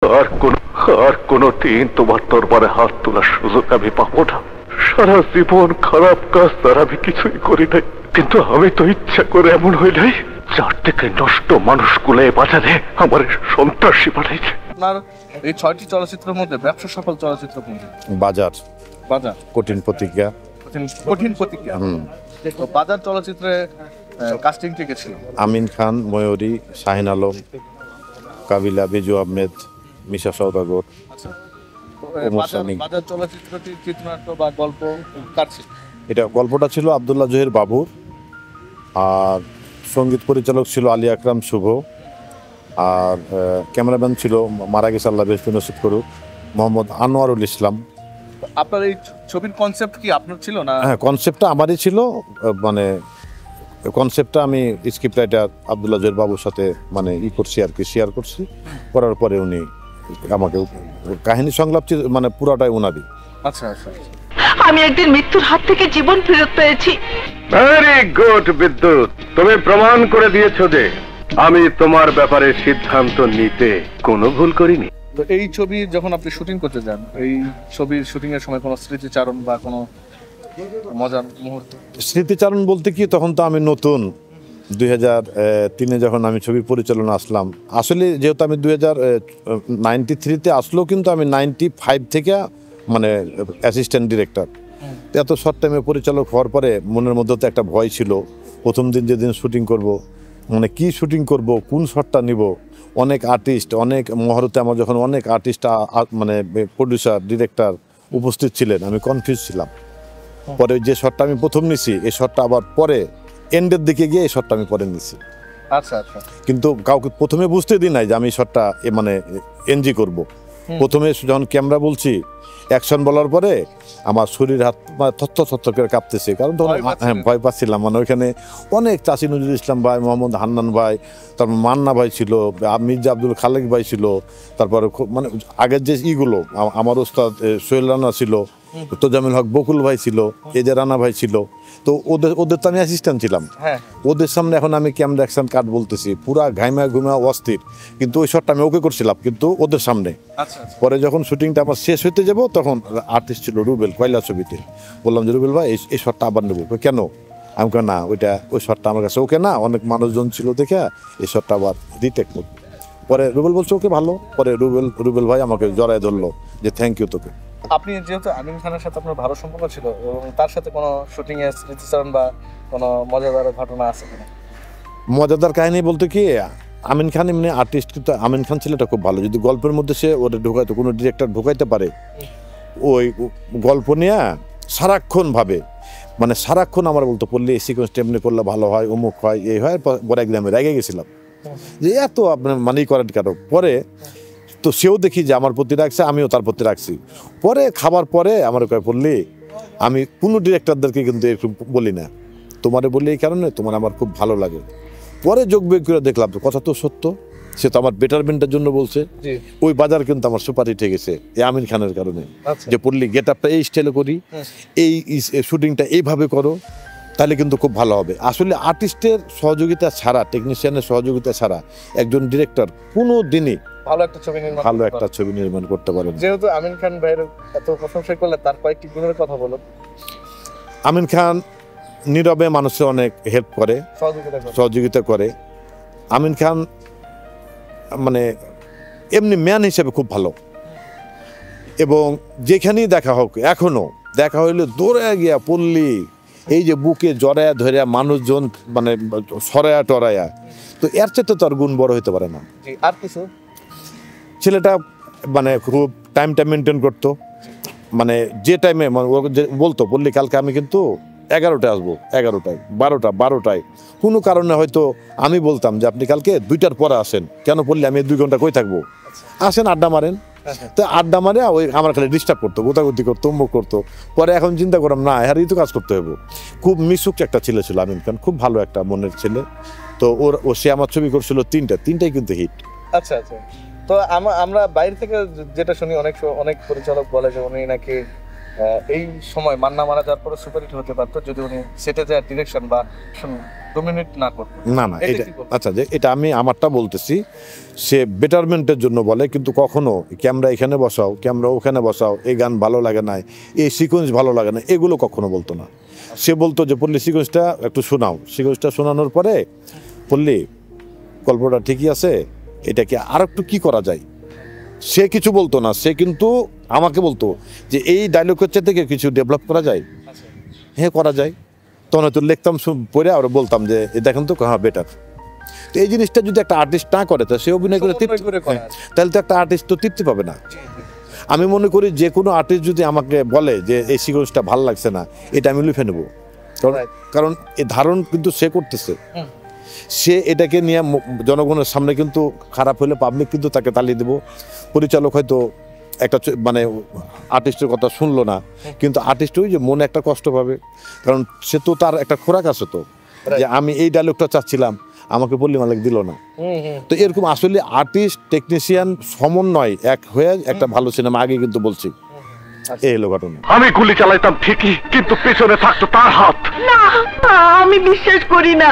আর কোন আর কোনদিন তোমার দরবারে হাত তোলার সুযোগ আমি পাবো না। সারা জীবন খারাপ কাজ তার আমি কিছুই করি নাই, কিন্তু আমি তো ইচ্ছা করে এমন হই নাই যার থেকে নষ্ট মানুষগুলো বাজারে আমার সন্ত্রাসী বানাইছে। আপনার এই 6টি চলচ্চিত্রের মধ্যে ব্যবসা সফল চলচ্চিত্র কোনটি? বাজার, বাজার, কঠিন প্রতিজ্ঞা। কঠিন প্রতিজ্ঞা। তো বাজার চলচ্চিত্রে কাস্টিং কে ছিল? আমিন খান, ময়ূরী, শাহিন আলম, কাবিলা, বিজু আহমেদ, মিশা সওদাগর। আচ্ছা, বাজার চলচ্চিত্রটির চিত্রনাট্য বা গল্প কার ছিল? এটা গল্পটা ছিল আব্দুল্লাহ জহির বাবুর, আর সঙ্গীত পরিচালক ছিল আলী আকরাম শুভ, আর ক্যামেরাম্যান ছিল মারা গেছে আল্লাহ বেশ নসিব করুক মোহাম্মদ আনোয়ারুল ইসলাম। আপনার এই ছবির কনসেপ্ট কি আপনার ছিল না? হ্যাঁ, কনসেপ্টটা আমারই ছিল। মানে কনসেপ্টটা আমি স্ক্রিপ্ট রাইটার আব্দুল্লাহ জহির বাবুর সাথে মানে করছি আর কি, শেয়ার করছি। করার পরে উনি আমাকে কাহিনী সংলাপ মানে পুরাটাই উনারই। আচ্ছা আচ্ছা। আমি একদিন মৃত্যুর হাত থেকে জীবন ফেরত পেয়েছি। ভেরি গুড বিদ্যুৎ, তুমি প্রমাণ করে দিয়েছো যে আমি তোমার ব্যাপারে সিদ্ধান্ত নিতে কোনো ভুল করিনি। তো এই ছবি যখন আপনি শুটিং করতে যান, এই ছবির শুটিং এর সময় কোনো স্মৃতিচারণ বা কোনো মজার মুহূর্ত? স্মৃতিচারণ বলতে কি, তখন তো আমি নতুন 2003-এ যখন আমি ছবি পরিচালনা আসলাম। আসলে যেহেতু আমি 1993-তে আসলেও কিন্তু আমি 95 থেকে মানে অ্যাসিস্ট্যান্ট ডিরেক্টর। এত শর্ট টাইমে পরিচালক হওয়ার পরে মনের মধ্যে তো একটা ভয় ছিল। প্রথম দিন যেদিন শুটিং করব, মানে কি শুটিং করব, কোন শটটা নিব। অনেক আর্টিস্ট, অনেক মহরতে আমার যখন অনেক আর্টিস্ট মানে প্রডিউসার ডিরেক্টর উপস্থিত ছিলেন, আমি কনফিউজ ছিলাম। পরে যে শটটা আমি প্রথম নিছি, এই শটটা আবার পরে এন্ডের দিকে গিয়ে এই শটটা আমি পরে নিছি। আচ্ছা আচ্ছা। কিন্তু কাউকে প্রথমে বুঝতে দিই নাই যে আমি শটটা মানে এনজি করব। প্রথমে যখন ক্যামেরা বলছি, অ্যাকশন বলার পরে আমার শরীর হাত থর করে কাঁপতেছে, কারণ তখন ভয় পাচ্ছিলাম। মানে ওইখানে অনেক চাষি নজরুল ইসলাম ভাই, মোহাম্মদ হান্নান ভাই, তারপর মান্না ভাই ছিল, মির্জা আব্দুল খালেক ভাই ছিল, তারপরে মানে আগের যে ইগুলো আমার ওস্তাদ সোহেল রানা ছিল, তোজামিল হক বকুল ভাই ছিল, এজে রানা ভাই ছিল। তো ওদের তো আমি অ্যাসিস্ট্যান্ট ছিলাম। ওদের সামনে এখন আমি ক্যামেরা অ্যাকশন কাট বলতেছি, পুরা ঘাইমা ঘুমা অস্থির, কিন্তু ওই শটটা আমি ওকে করছিলাম কিন্তু ওদের সামনে। পরে যখন শুটিংটা আমার শেষ হইতে যাব, তখন আর্টিস্ট ছিল রুবেল, কয়লা ছবিতে। বললাম যে রুবেল ভাই এই শটটা আবার নেবো। কেন? আমি না, ওই শটটা আমার কাছে ওকে না, অনেক মানুষজন ছিল দেখে এই শটটা আবার রিটেক করবো। পরে রুবেল বলছে ওকে ভালো। পরে রুবেল ভাই আমাকে জড়ায় ধরলো যে থ্যাংক ইউ তোকে। আপনি যেহেতু আমিন খানের সাথে আপনার ভালো সম্পর্ক ছিল, এবং তার সাথে কোনো শুটিং এর স্মৃতিচারণ বা কোনো মজাদার ঘটনা আছে কিনা? মজাদার কাহিনী বলতে কি, আমিন খান এমনি আর্টিস্ট, কিন্তু আমিন খান ছেলেটা খুব ভালো। যদি গল্পের মধ্যে সে ওটা ঢোকাইতে, কোনো ডিরেক্টর ঢোকাইতে পারে, ওই গল্প নিয়ে সারাক্ষণ ভাবে, মানে সারাক্ষণ আমার বলতো পড়লে এই সিকোয়েন্সটা এমনি করলে ভালো হয়, অমুক হয়, এই হয়। পরে একদিন আমি রেগে গেছিলাম যে এত আপনার মানেই করেন কারো। পরে তো সেও দেখি যে আমার প্রতি রাখছে, আমিও তার প্রতি রাখছি। পরে খাবার পরে আমার কয়ে পড়লি, আমি কোনো ডিরেক্টরদেরকে কিন্তু এরকম বলি না, তোমারে বলি এই কারণে তোমার আমার খুব ভালো লাগে। পরে যোগ বিয়োগ করে দেখলাম কথা তো সত্য, সে তো আমার বেটারমেন্টের জন্য বলছে। ওই বাজার কিন্তু আমার সুপারি উঠে গেছে এই আমিন খানের কারণে, যে পড়লি গেট আপটা এই স্টাইলে করি, এই শুটিংটা এইভাবে করো, তাহলে কিন্তু খুব ভালো হবে। আসলে আর্টিস্টের সহযোগিতা ছাড়া, টেকনিশিয়ানের সহযোগিতা ছাড়া একজন ডিরেক্টর কোনো দিনই ভালো একটা ছবি নির্মাণ করতে পারেন। যেহেতু আমিন খান ভাইয়ের এত প্রশংসা করলে, তার কয়েকটি গুণের কথা বলো। আমিন খান নীরবে মানুষের অনেক হেল্প করে, সহযোগিতা করে। আমিন খান মানে এমনি ম্যান হিসেবে খুব ভালো, এবং যেখানেই দেখা হোক, এখনো দেখা হইলে দৌড়ে গিয়া পড়লি, এই যে বুকে জড়ায়া ধরিয়া মানুষজন মানে সরায়া টরায়া, তো এর চেয়ে তো আর গুণ বড় হইতে পারে না। আর কিছু? ছেলেটা মানে খুব টাইমটা মেনটেন করতো, মানে যে টাইমে বলতো বললি কালকে আমি কিন্তু 11টায় আসবো, 11টায়, 12টায়। কোনো কারণে হয়তো আমি বলতাম যে আপনি কালকে 2টার পরে আসেন, কেন বললে আমি 2 ঘন্টা কই থাকবো, আসেন আড্ডা মারেন। তো আড্ডা মারে ওই আমার খালি ডিস্টার্ব করতো, গোতাগুতি করতো, অম্মুক করতো। পরে এখন চিন্তা করলাম না, হ্যাঁ তো কাজ করতে হবে। খুব মিশুক একটা ছেলে ছিল আমিন খান, খুব ভালো একটা মনের ছেলে। তো সে আমার ছবি করছিল 3টাই কিন্তু হিট। আচ্ছা আচ্ছা। তো আমরা বাইরে থেকে যেটা শুনি, অনেক পরিচালক বলে যে উনি নাকি এই সময় মান্না মারা যাওয়ার পরে সুপারহিট হতে পারতো যদি উনি সেটে যায় ডিরেকশন বা ডোমিনেট না করতেন। না না এটা এটা কি বলবো? আচ্ছা যে এটা আমি আমারটা বলতেছি, সে বেটারমেন্টের জন্য বলে, কিন্তু কখনো ক্যামেরা এখানে বসাও, ক্যামেরা ওখানে বসাও, এই গান ভালো লাগে না, এই সিকোয়েন্স ভালো লাগে না, এগুলো কখনো বলতো না। সে বলতো যে পল্লী সিকোয়েন্সটা একটু শোনাও, সিকোয়েন্সটা শোনানোর পরে পল্লী গল্পটা ঠিকই আছে, এটাকে আর একটু কী করা যায়। সে কিছু বলতো না, সে কিন্তু আমাকে বলতো যে এই ডায়লগের থেকে কিছু ডেভেলপ করা যায়। আচ্ছা। হ্যাঁ করা যায়। তখন হয়তো লিখতাম পড়ে আর বলতাম যে দেখেন তো হ্যাঁ বেটার। তো এই জিনিসটা যদি একটা আর্টিস্ট না করে, তো সে অভিনয় করে সমন্বয় করে করে হ্যাঁ, তাহলে তো একটা আর্টিস্ট তো তৃপ্তি পাবে না। জি, জি। আমি মনে করি যে কোনো আর্টিস্ট যদি আমাকে বলে যে এই সিকোয়েন্সটা ভালো লাগছে না, এটা আমি লিখে নেবো, কারণ Right. কারণ এই ধারণ কিন্তু সে করতেছে। হুম। সে এটাকে নিয়ে জনগণের সামনে কিন্তু খারাপ হলে পাবলিক কিন্তু তাকে তালিয়ে দেবো। পরিচালক হয়তো একটা মানে আর্টিস্টের কথা শুনলো না, কিন্তু আর্টিস্ট ওই যে মনে একটা কষ্ট পাবে, কারণ সে তো তার একটা খোরাক আছে তো, যে আমি এই ডায়লগটা চাচ্ছিলাম, আমাকে পল্লী মালিক দিল না। তো এরকম আসলে আর্টিস্ট টেকনিশিয়ান সমন্বয় এক হয়ে একটা ভালো সিনেমা আগে কিন্তু বলছি। এই হলো ঘটনা। আমি গুলি চালাইতাম ঠিকই, কিন্তু পেছনে থাকতো তার হাত। না, আমি বিশ্বাস করি না।